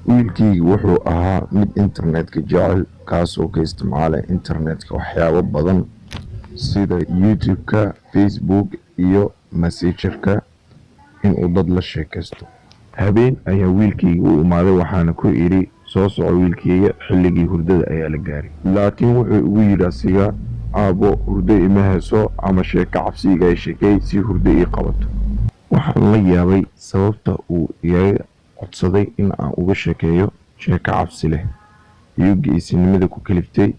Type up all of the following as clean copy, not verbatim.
wiilkayga wuxuu ahaa mid internetka jecel, kaasoo ka isticmaala internetka waxyaabo badan sida YouTube-ka, Facebook iyo Messenger-ka inuu dad la sheekaysto. Habeen ayaa wiilkayga u imaaday, waxaana ku idhi soo soco wiilkayga, xilligii hurdada ayaa la gaaray. Laakiin wuxuu igu yidhi asiga, aabbo hurdo ima hayso ama sheeko cabsi iga sheekay si hurdo ii qabato. Waxaan la yaabay sababta uu iga codsaday in aan uga sheekeeyo sheeko cabsi leh iyo geesinimada ku kaliftay.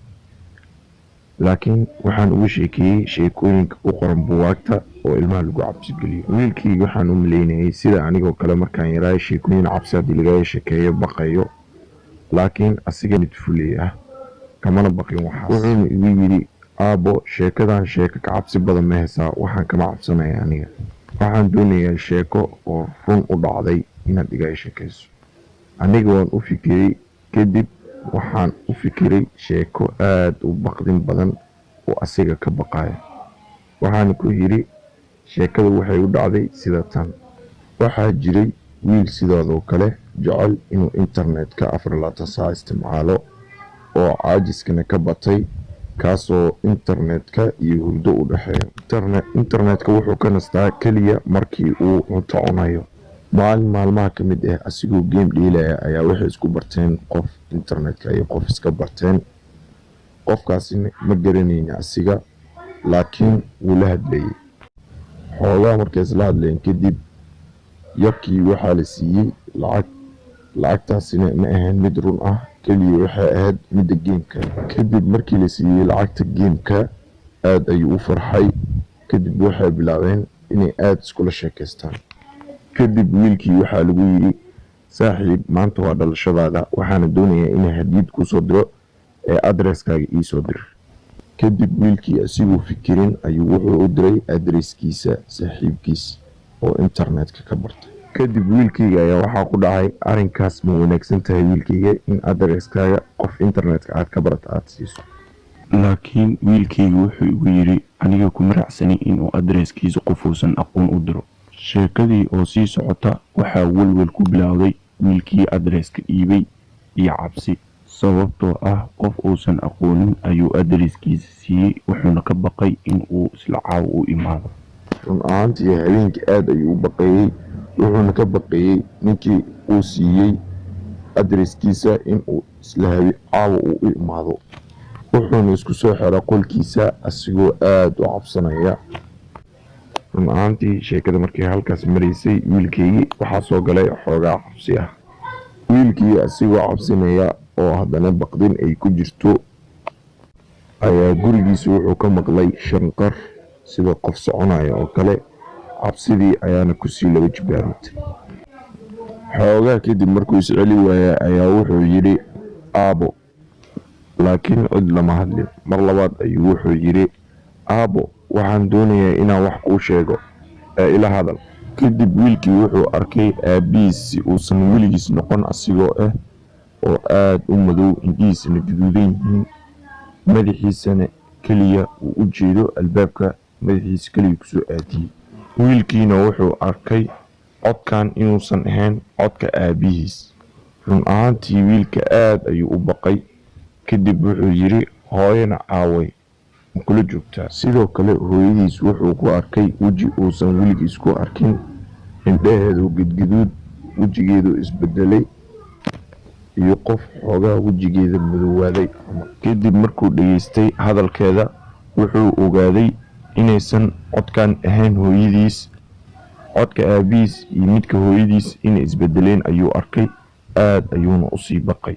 Laakiin waxaan uga sheekeeyey sheekooyinka ku qoran buugaagta oo ilmaha lagu cabsi geliyo. Wiilkayga waxaan u malaynayay sida anigoo kale markaan yaraay sheekooyin cabsi haddii lagaga sheekeeyo baqayo, laakiin asiga mid fulay ah kamana baqin waxaas. Wuxuuna igu yidhi, aabbo sheekadan sheeko ka cabsi badan ma haysaa? Waxaan kama cabsanaya aniga. Waxaan doonayaa sheeko oo run u dhacday inaad iga sheekayso. Aniga waan u fikiray, kadib waxaan u fikiray sheeko aad u baqdin badan oo asiga ka baqaya. Waxaan ku yidhi, sheekada waxay u dhacday sida tan. Waxaa jiray wiil sidoodoo kale jecel inuu internetka 24 saac isticmaalo oo caajiskana ka batay, kaasoo internetka iyo hurdo u dhexeeyo. Internetka wuxuu ka nastaa keliya markii uu cunto cunayo. Maalin maalmaha ka mid ah asigoo game dheelaya ayaa waxay isku barteen qof internetka iyo qof iska barteen. Qofkaasina ma garanaynin asiga, laakiin wuu la hadlayay. Xoogaa markay isla hadleen kadib, yarkii waxaa la siiyey lacag. Lacagtaasina ma ahayn mid run ah, keliya waxay ahayd midda geemka. Kadib markii la siiyey lacagta geemka, aad ayuu u farxay. Kadib waxay bilaabeen inay aad iskula sheekaystaan. Kadib wiilkii waxaa lagu yidhi, saaxiib, maanta waa dhalashadaada, waxaana doonayaa inaan hadiyad kuu soo diro ee adresskaaga ii soo dir. Kadib wiilkii asigoo fikirin ayuu wuxuu u diray adreskiisa saaxiibkiis oo internetka ka bartay. Kadib wiilkayga ayaa waxaa ku dhacay, arrinkaas ma wanaagsan tahay wiilkayga in adreskaaga qof internetka aad ka barata aad siiso? Laakiin wiilkayga wuxuu igu yidhi, aniga kuma raacsanin inuu adreskiisa qof uusan aqoon u diro. Sheekadii oo sii socota waxaa walwal ku bilowday wiilkii adreska dhiibay iyo cabsi, sababtoo ah qof uusan aqoonin ayuu adreskiisa siiyey, wuxuuna ka baqay in uu isla caawa u imaado. Run ahaantii habeenkii aad ayuu u baqayey, wuxuuna ka baqayey ninkii uu siiyey adreskiisa in uu isla caawa uu u imaado. Wuxuuna isku soo xiray qolkiisa asigoo aad u cabsanaya. Run ahaantii sheekada markii halkaas maraysay, wiilkaygii waxaa soo galay xoogaa cabsi ah. Wiilkii asigoo cabsinaya oo haddana baqdin ay ku jirto ayaa gurigiisa wuxuu ka maqlay shanqar sida qof soconaya oo kale. Cabsidii ayaana kusii laba jibaarmatay. Xoogaa kadib markuu is celi waayay ayaa wuxuu yidhi, aabbo. Laakiin cid lama hadlin. Mar labaad ayuu wuxuu yidhi, aabbo, waxaan doonayaa inaan wax kuu sheego ee ila hadal. Kadib wiilkii wuxuu arkay aabbihiis si uusan weligiis noqon asigoo ah oo aad u madow, indhihiisana gaduudan yihiin, madaxiisana keliya uu u jeedo albaabka, madaxiisa keliya kusoo aadiyey. Wiilkiina wuxuu arkay codkan inuusan ahayn codka aabbihiis. Run ahaantii wiilka aad ayuu u baqay. Kadib wuxuu yidhi, hooyana aaway ma kula joogtaa? Sidoo kale hooyadiis wuxuu ku arkay weji uusan weligiis ku arkin, indhaheedu gadgaduud, wejigeedu isbedelay iyo qof xoogaa wejigeeda madowaaday. Kadib markuu dhageystay hadalkeeda, wuxuu ogaaday inaysan codkan ahayn hooyadiis. Codka aabbihiis iyo midka hooyadiis inay isbedeleen ayuu arkay, aad ayuuna u sii baqay.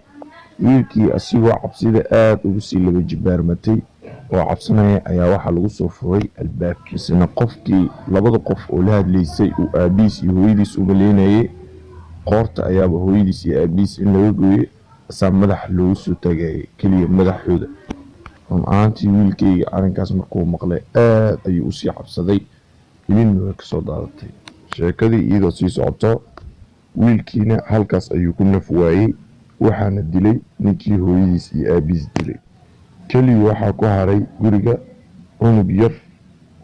Wiilkii asigoo cabsida aad ugu sii laba jibaarmatay oo cabsanaya ayaa waxaa lagu soo furay albaabkiisana. Qofkii labada qof oo la hadlaysay uu aabbihiis iyo hooyadiis u malaynayay, qoorta ayaaba hooyadiis iyo aabbihiis in laga gooyay, asaa madaxa loogu soo taagayay keliya madaxooda. Run ahaantii wiilkayga arrinkaas markuu maqlay aad ayuu u sii cabsaday, ilina way ka soo daadatay. Sheekadii iyadoo sii socoto, wiilkiina halkaas ayuu ku naf waayey, waxaana dilay ninkii hooyadiis iyo aabbihiis dilay. Keliya waxaa ku haray guriga cunug yar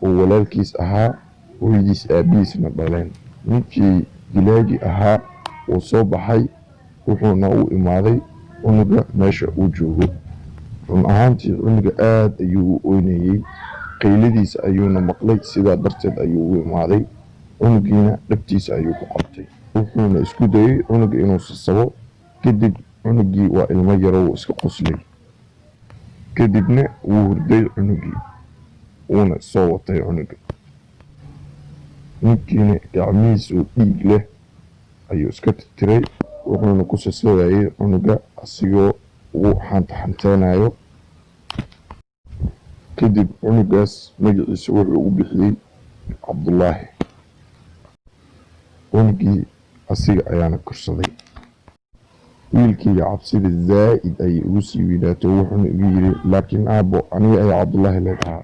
oo walaalkiis ahaa, hooyadiis aabbihiisna dhaleen. Ninkii dilaagii ahaa wuu soo baxay, wuxuuna u imaaday cunuga meesha uu joogo. run ahaantii cunuga aad ayuu u oynayey, qayladiisa ayuuna maqlay, sidaa darteed ayuu u imaaday. cunugiina dhabtiisa ayuu ku qabtay, wuxuuna isku dayey cunuga inuu sasabo. kadib cunugii waa ilmo yaro, wuu iska qoslay. kadibna wuu hurday cunugii, wuuna soo watay cunuga. ninkiina gacmihiisu dhiig leh ayuu iska tirtiray, wuxuuna ku sasabayay cunuga asigoo uu xantaxanteynayo. kadib cunugaas magaciisa wuxuu u bixiyey cabdullaahi. cunugii asiga ayaana korsaday. wiilkayga cabsida zaa'id ayay ugu sii weynaato, wuxuuna igu yidhi, laakiin aabbo, aniga ayaa cabdullaahi leedhahaa.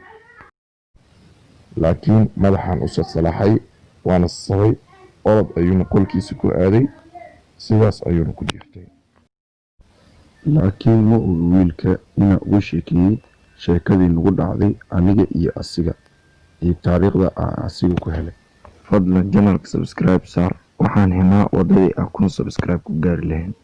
laakiin madaxaan u salsalaxay, waana sasabay. orod ayuuna qolkiisa ku aaday, sidaas ayuuna ku jirtay. laakiin ma ogi wiilka inaa uga sheekeeyey sheekadii nagu dhacday aniga iyo asiga, iyo taariikhda aan asiga ku helay. fadlan janalka subscribe saar, waxaan helnaa wadadii aan kun subscribe ku gaari lahayn.